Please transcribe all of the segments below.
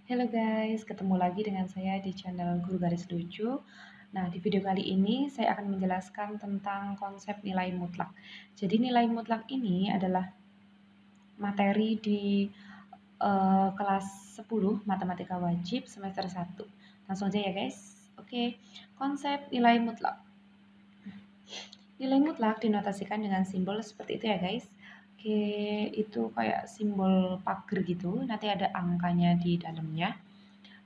Halo guys, ketemu lagi dengan saya di channel Guru Garis Lucu. Nah, di video kali ini saya akan menjelaskan tentang konsep nilai mutlak. Jadi nilai mutlak ini adalah materi di kelas 10 Matematika Wajib semester 1. Langsung aja ya guys. Oke, konsep nilai mutlak. Nilai mutlak dinotasikan dengan simbol seperti itu ya guys. Oke, itu kayak simbol pagar gitu, nanti ada angkanya di dalamnya.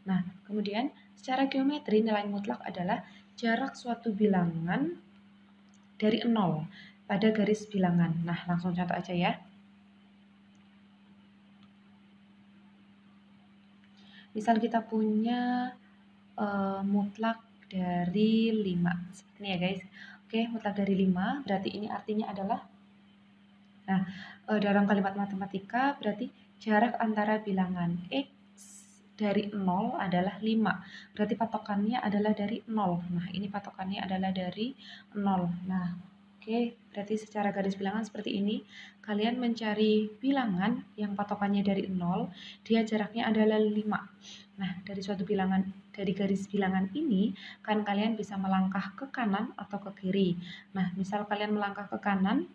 Nah, kemudian secara geometri nilai mutlak adalah jarak suatu bilangan dari 0 pada garis bilangan. Nah, langsung contoh aja ya. Misal kita punya mutlak dari 5. Seperti ini ya guys. Oke, mutlak dari 5 berarti ini artinya adalah dalam kalimat matematika berarti jarak antara bilangan X dari 0 adalah 5. Berarti patokannya adalah dari 0. Nah, ini patokannya adalah dari 0. Nah, oke, berarti secara garis bilangan seperti ini. Kalian mencari bilangan yang patokannya dari 0, dia jaraknya adalah 5. Nah, dari suatu bilangan, dari garis bilangan ini, kan kalian bisa melangkah ke kanan atau ke kiri. Nah, misal kalian melangkah ke kanan,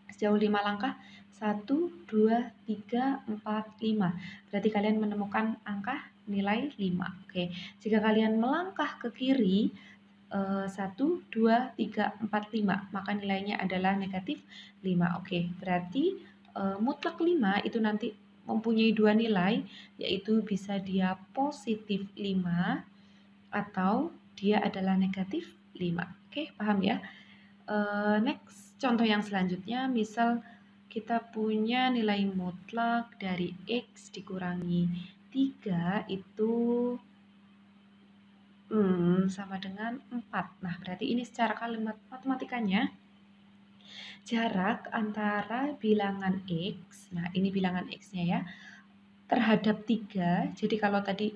sejauh 5 langkah, 1, 2, 3, 4, 5. Berarti kalian menemukan angka nilai 5. Oke, jika kalian melangkah ke kiri, 1, 2, 3, 4, 5, maka nilainya adalah negatif 5. Oke, berarti mutlak 5 itu nanti mempunyai dua nilai, yaitu bisa dia positif 5 atau dia adalah negatif 5. Oke, paham ya? Next, contoh yang selanjutnya, misal kita punya nilai mutlak dari X dikurangi 3 itu sama dengan 4. Nah, berarti ini secara kalimat matematikanya jarak antara bilangan X, nah ini bilangan X-nya ya, terhadap 3. Jadi kalau tadi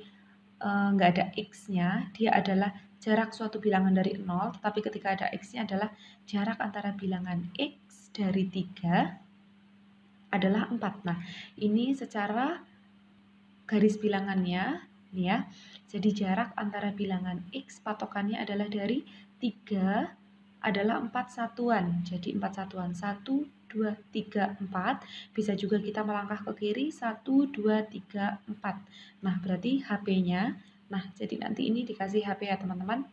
nggak ada X-nya, dia adalah jarak suatu bilangan dari 0, tetapi ketika ada X-nya adalah jarak antara bilangan X dari 3 adalah 4. Nah, ini secara garis bilangannya, nih ya. Jadi jarak antara bilangan X patokannya adalah dari 3 adalah 4 satuan. Jadi 4 satuan, 1, 2, 3, 4. Bisa juga kita melangkah ke kiri, 1, 2, 3, 4. Nah, berarti HP-nya, nah jadi nanti ini dikasih HP ya teman-teman.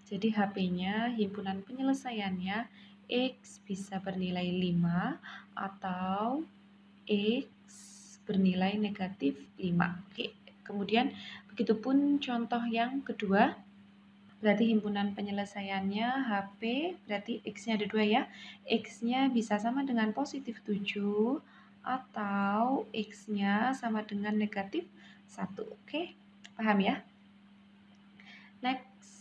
Jadi HP-nya, himpunan penyelesaiannya, X bisa bernilai 5 atau X bernilai negatif 5. Oke, kemudian begitupun contoh yang kedua. Berarti himpunan penyelesaiannya HP, berarti X-nya ada 2 ya. X-nya bisa sama dengan positif 7 atau X-nya sama dengan negatif 1. Oke, paham ya? Next,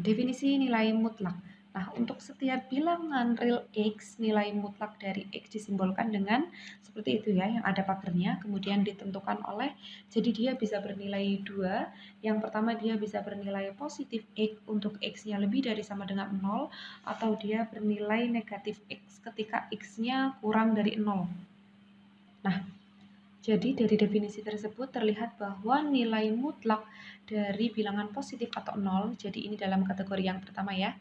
definisi nilai mutlak. Nah, untuk setiap bilangan real X, nilai mutlak dari X disimbolkan dengan seperti itu ya, yang ada pagernya, kemudian ditentukan oleh, jadi dia bisa bernilai 2. Yang pertama dia bisa bernilai positif X untuk X-nya lebih dari sama dengan 0, atau dia bernilai negatif X ketika X-nya kurang dari 0. Nah, jadi dari definisi tersebut terlihat bahwa nilai mutlak dari bilangan positif atau 0, jadi ini dalam kategori yang pertama ya.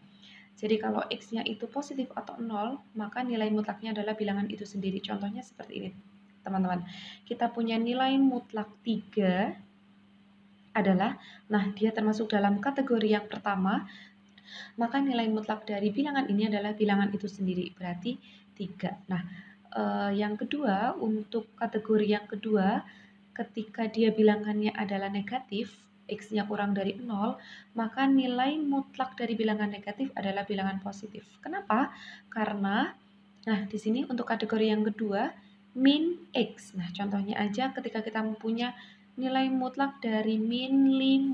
Jadi kalau X-nya itu positif atau 0, maka nilai mutlaknya adalah bilangan itu sendiri. Contohnya seperti ini, teman-teman. Kita punya nilai mutlak 3 adalah, nah dia termasuk dalam kategori yang pertama, maka nilai mutlak dari bilangan ini adalah bilangan itu sendiri, berarti 3. Nah, yang kedua, untuk kategori yang kedua, ketika dia bilangannya adalah negatif, X-nya kurang dari 0, maka nilai mutlak dari bilangan negatif adalah bilangan positif. Kenapa? Karena, nah di sini untuk kategori yang kedua, min X. Nah, contohnya aja ketika kita mempunyai nilai mutlak dari min 5.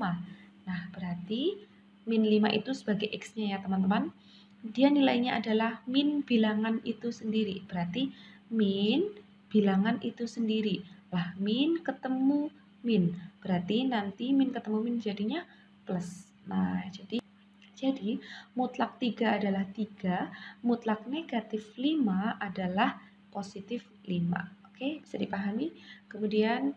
Nah, berarti min 5 itu sebagai X-nya ya teman-teman. Dia nilainya adalah min bilangan itu sendiri. Berarti min bilangan itu sendiri. Lah, min ketemu min. Berarti nanti min ketemu min jadinya plus. Nah, jadi mutlak 3 adalah 3, mutlak negatif 5 adalah positif 5. Oke, bisa dipahami? Kemudian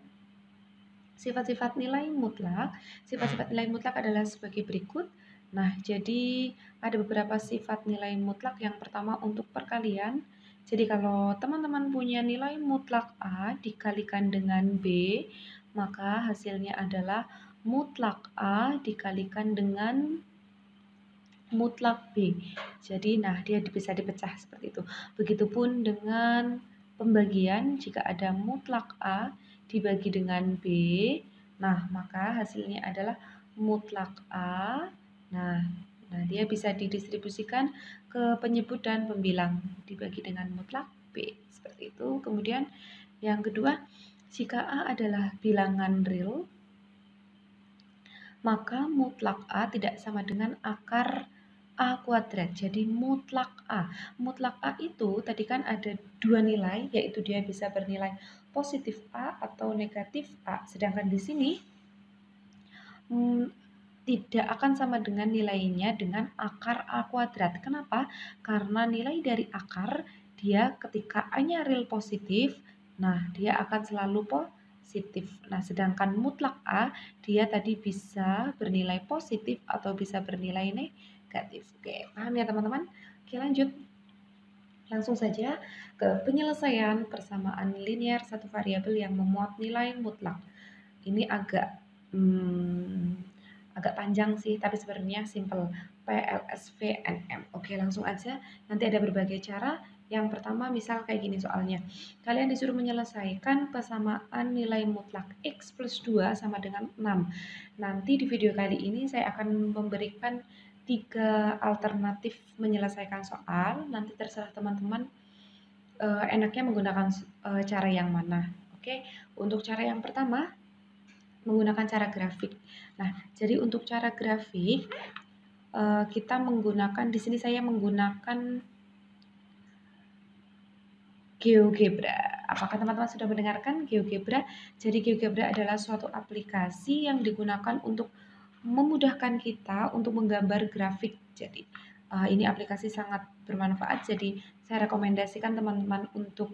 Sifat-sifat nilai mutlak. Sifat-sifat nilai mutlak adalah sebagai berikut. Nah, jadi ada beberapa sifat nilai mutlak. Yang pertama untuk perkalian. Jadi kalau teman-teman punya nilai mutlak A dikalikan dengan B, maka hasilnya adalah mutlak A dikalikan dengan mutlak B. Jadi, nah dia bisa dipecah seperti itu. Begitupun dengan pembagian, jika ada mutlak A dibagi dengan B, nah maka hasilnya adalah mutlak A. Nah, dia bisa didistribusikan ke penyebut dan pembilang dibagi dengan mutlak B. Seperti itu. Kemudian yang kedua, jika A adalah bilangan real, maka mutlak A tidak sama dengan akar A kuadrat. Jadi mutlak A. Mutlak A itu tadi kan ada dua nilai, yaitu dia bisa bernilai positif A atau negatif A. Sedangkan di sini tidak akan sama dengan nilainya dengan akar A kuadrat. Kenapa? Karena nilai dari akar, dia ketika A-nya real positif, nah dia akan selalu positif. Nah, sedangkan mutlak A, dia tadi bisa bernilai positif atau bisa bernilai negatif. Oke, paham ya teman-teman? Oke, lanjut. Langsung saja ke penyelesaian persamaan linier satu variabel yang memuat nilai mutlak. Ini agak panjang sih, tapi sebenarnya simple. PLSVNM. Oke, langsung aja. Nanti ada berbagai cara. Yang pertama, misal kayak gini soalnya. Kalian disuruh menyelesaikan persamaan nilai mutlak X plus 2 sama dengan 6. Nanti di video kali ini saya akan memberikan 3 alternatif menyelesaikan soal. Nanti terserah teman-teman enaknya menggunakan cara yang mana. Oke, untuk cara yang pertama, menggunakan cara grafik. Nah, jadi untuk cara grafik kita menggunakan, di sini saya menggunakan GeoGebra. Apakah teman-teman sudah mendengarkan GeoGebra? Jadi GeoGebra adalah suatu aplikasi yang digunakan untuk memudahkan kita untuk menggambar grafik. Jadi ini aplikasi sangat bermanfaat. Jadi saya rekomendasikan teman-teman untuk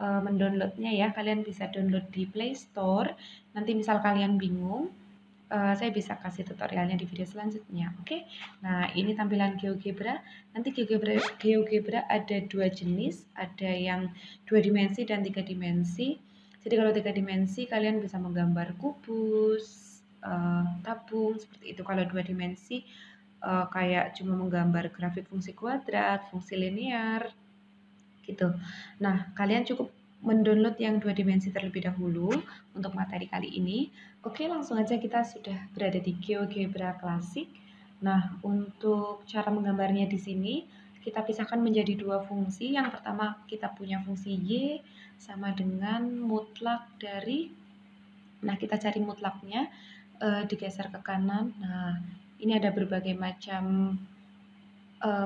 mendownloadnya ya. Kalian bisa download di Play Store. Nanti misal kalian bingung, saya bisa kasih tutorialnya di video selanjutnya. Oke. Nah, ini tampilan GeoGebra. Nanti GeoGebra ada dua jenis, ada yang 2 dimensi dan 3 dimensi. Jadi kalau 3 dimensi kalian bisa menggambar kubus, tabung seperti itu. Kalau 2 dimensi kayak cuma menggambar grafik fungsi kuadrat, fungsi linear gitu. Nah, kalian cukup mendownload yang 2 dimensi terlebih dahulu untuk materi kali ini. Oke, langsung aja kita sudah berada di GeoGebra Classic. Nah, untuk cara menggambarnya di sini kita pisahkan menjadi dua fungsi. Yang pertama kita punya fungsi Y sama dengan mutlak dari, nah kita cari mutlaknya, digeser ke kanan. Nah, ini ada berbagai macam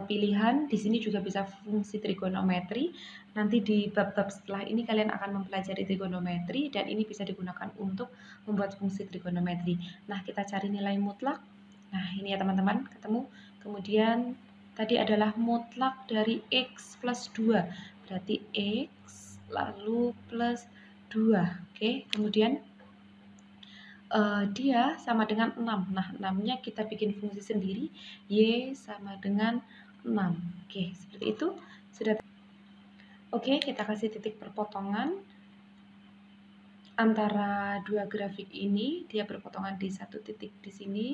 pilihan. Di sini juga bisa fungsi trigonometri. Nanti di bab-bab setelah ini kalian akan mempelajari trigonometri dan ini bisa digunakan untuk membuat fungsi trigonometri. Nah, kita cari nilai mutlak. Nah, ini ya teman-teman, ketemu. Kemudian tadi adalah mutlak dari X plus 2. Berarti X lalu plus 2. Oke, kemudian dia sama dengan 6. Nah, 6-nya kita bikin fungsi sendiri. Y sama dengan 6. Oke, seperti itu. Sudah. Oke, kita kasih titik perpotongan antara dua grafik ini. Dia berpotongan di satu titik di sini.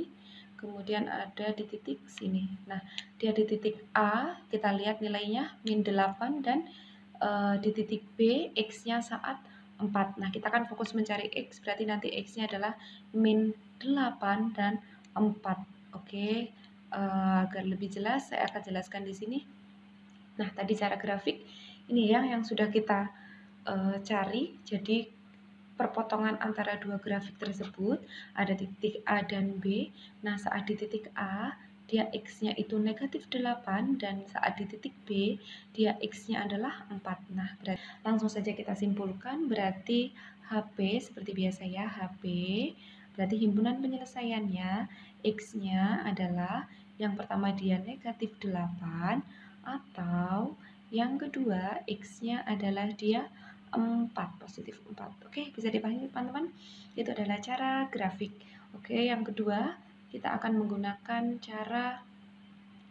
Kemudian ada di titik sini. Nah, dia di titik A, kita lihat nilainya min 8 dan di titik B, X-nya saat 4. Nah, kita kan fokus mencari X, berarti nanti X-nya adalah min 8 dan 4. Oke, agar lebih jelas, saya akan jelaskan di sini. Nah, tadi cara grafik, ini ya yang sudah kita cari. Jadi, perpotongan antara dua grafik tersebut ada di titik A dan B. Nah, saat di titik A, dia X-nya itu negatif 8 dan saat di titik B, dia X-nya adalah 4. Nah, langsung saja kita simpulkan, berarti HP seperti biasa ya, HP. Berarti himpunan penyelesaiannya, X-nya adalah yang pertama dia negatif 8 atau yang kedua X-nya adalah dia positif 4. Oke, bisa dipahami teman-teman? Itu adalah cara grafik. Oke, yang kedua, kita akan menggunakan cara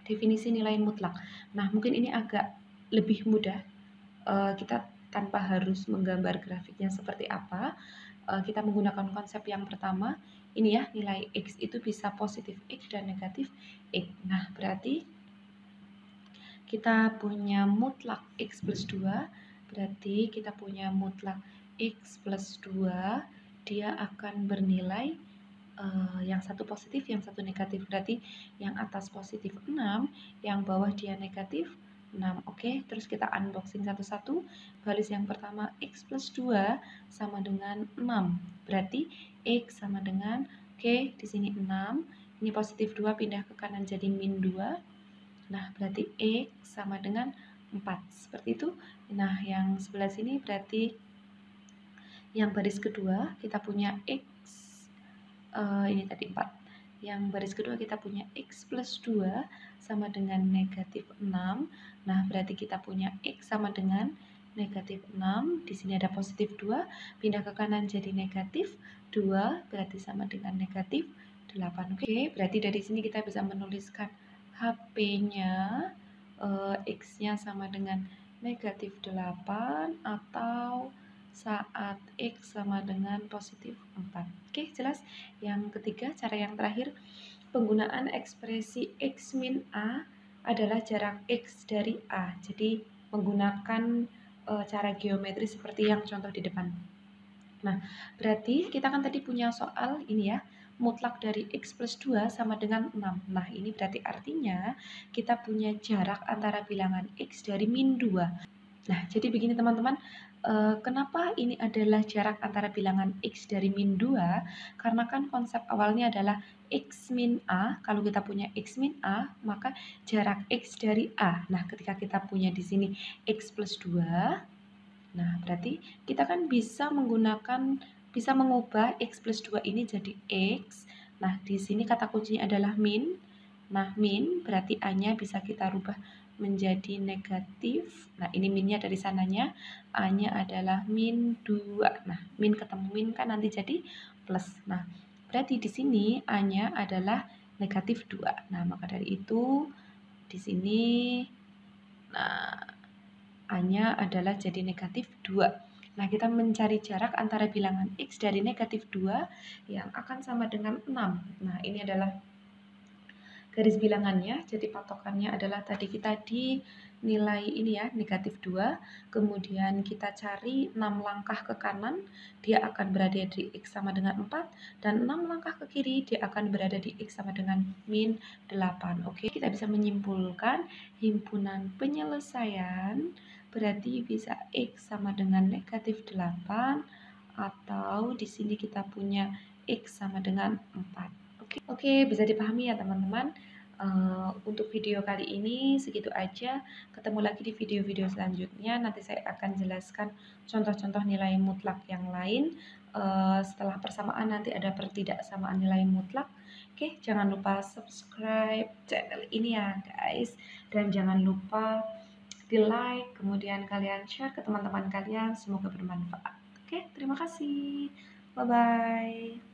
definisi nilai mutlak. Nah, mungkin ini agak lebih mudah. Kita tanpa harus menggambar grafiknya seperti apa. Kita menggunakan konsep yang pertama. Ini ya, nilai X itu bisa positif X dan negatif X. Nah, berarti kita punya mutlak X plus 2, berarti kita punya mutlak X plus 2, dia akan bernilai yang satu positif, yang satu negatif. Berarti yang atas positif 6, yang bawah dia negatif 6. Oke, terus kita unboxing satu-satu. Baris yang pertama X plus 2 sama dengan 6. Berarti X sama dengan, oke, di sini 6. Ini positif 2 pindah ke kanan jadi min 2. Nah, berarti X sama dengan 4. Seperti itu. Nah, yang sebelah sini berarti yang baris kedua kita punya X, ini tadi 4. Yang baris kedua kita punya X plus 2 sama dengan negatif 6. Nah, berarti kita punya X sama dengan negatif 6. Di sini ada positif 2, pindah ke kanan jadi negatif 2, berarti sama dengan negatif 8. Oke, berarti dari sini kita bisa menuliskan HP-nya, X-nya sama dengan negatif 8 atau saat X sama dengan positif 4. Oke, jelas? Yang ketiga, cara yang terakhir, penggunaan ekspresi X min A adalah jarak X dari A. Jadi, menggunakan cara geometri seperti yang contoh di depan. Nah, berarti kita kan tadi punya soal ini ya, mutlak dari X plus 2 sama dengan 6. Nah, ini berarti artinya kita punya jarak antara bilangan X dari min 2. Nah, jadi begini teman-teman, kenapa ini adalah jarak antara bilangan X dari min 2? Karena kan konsep awalnya adalah X min A. Kalau kita punya X min A, maka jarak X dari A. Nah, ketika kita punya di sini X plus 2, nah berarti kita kan bisa mengubah X plus 2 ini jadi X. Nah, di sini kata kuncinya adalah min. Nah, min berarti A-nya bisa kita rubah menjadi negatif. Nah, ini minnya dari sananya. A-nya adalah min 2. Nah, min ketemu min kan nanti jadi plus. Nah, berarti di sini A-nya adalah negatif 2. Nah, maka dari itu di sini, nah, A-nya adalah jadi negatif 2. Nah, kita mencari jarak antara bilangan X dari negatif 2 yang akan sama dengan 6. Nah, ini adalah garis bilangannya, jadi patokannya adalah tadi kita di nilai ini ya, negatif 2, kemudian kita cari 6 langkah ke kanan, dia akan berada di X sama dengan 4, dan 6 langkah ke kiri, dia akan berada di X sama dengan min 8. Oke, kita bisa menyimpulkan himpunan penyelesaian berarti bisa X sama dengan negatif 8, atau di sini kita punya X sama dengan 4. Oke, bisa dipahami ya teman-teman. Untuk video kali ini segitu aja. Ketemu lagi di video-video selanjutnya. Nanti saya akan jelaskan contoh-contoh nilai mutlak yang lain. Setelah persamaan nanti ada pertidaksamaan nilai mutlak. Oke, jangan lupa subscribe channel ini ya guys. Dan jangan lupa di like, kemudian kalian share ke teman-teman kalian. Semoga bermanfaat. Oke, terima kasih. Bye-bye.